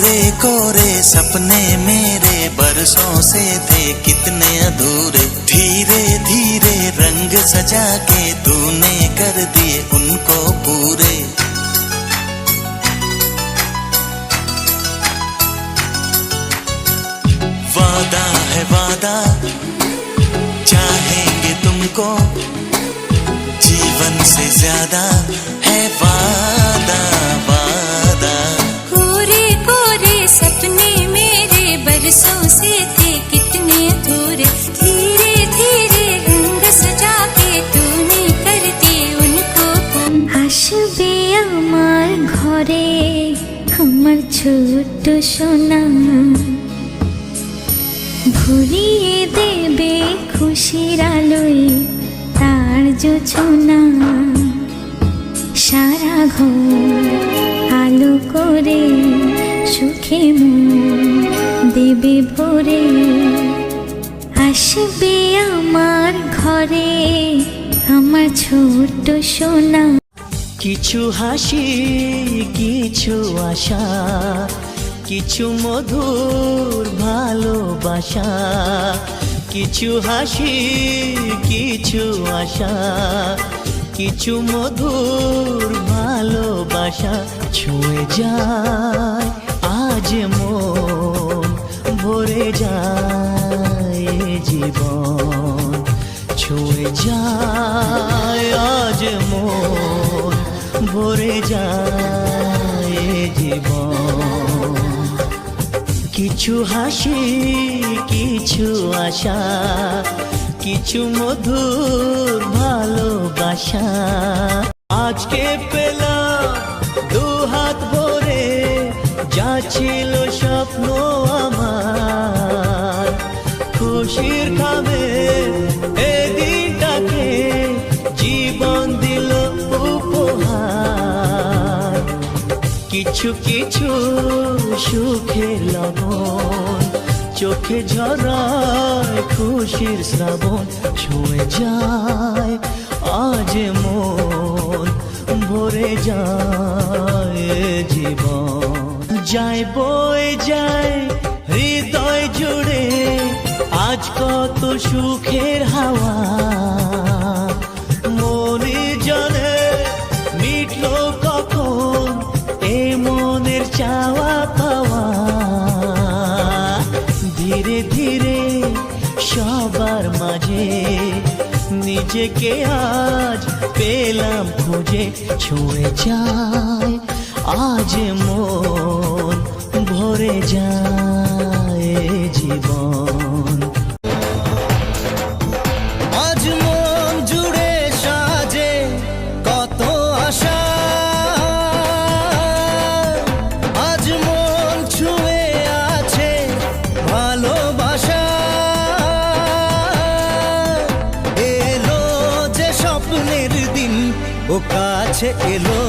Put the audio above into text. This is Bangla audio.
कोरे कोरे सपने मेरे बरसों से थे कितने अधूरे, धीरे धीरे रंग सजा के तूने कर दिए उनको पूरे। वादा है वादा, चाहेंगे तुमको, जीवन से ज्यादा है वादा वादा। कोरे कोरे सपने मेरे बरसों से थे कितने अधूरे, धीरे धीरे रंग सजा के तूने कर दिए उनको। আসবে আমার ঘরে আমার ছোট্ট সোনা, ভরিয়ে দেবে খুশির আলোয় তার জোছনা। সারা ঘর আলো করে সুখে মন দেবে ভরে। আসবে আমার ঘরে আমার ছোট্ট সোনা। কিছু হাসি কিছু আশা, কিছু মধুর ভালোবাসা। কিছু হাসি কিছু আশা, কিছু মধুর ভালোবাসা। ছুঁয়ে যায় আজ মন, ভরে যায় জীবন। ছুঁয়ে যায় আজ মন, ভরে যায় জীবন। কিছু হাসি কিছু আশা, কিছু মধুর ভালোবাসা। আজকে পেলাম দু হাত ভরে যা ছিল স্বপ্ন আমার। খুশির খাবে এই দিনটাকে জীবন দিল উপহার। কিছু কিছু সুখের লবণ, চোখে ঝরায় খুশির শ্রাবণ। ছুঁয়ে যায় আজ মন, ভরে যায় জীবন। যায় বয়ে যায় হৃদয় জুড়ে আজ কত সুখের হাওয়া। মনে জানে মিটলো কখন এ মনের চাওয়া পাওয়া। ধীরে ধীরে সবার মাঝে নিজেকে আজ পেলাম খুঁজে। ছুঁয়ে যায় আজ মন, ভরে যায় জীবন। আজ মন জুড়ে সাজে কত আশা, আজ মন ছুঁয়ে আছে ভালোবাসা। এলো যে স্বপ্নের দিন ও কাছে এলো।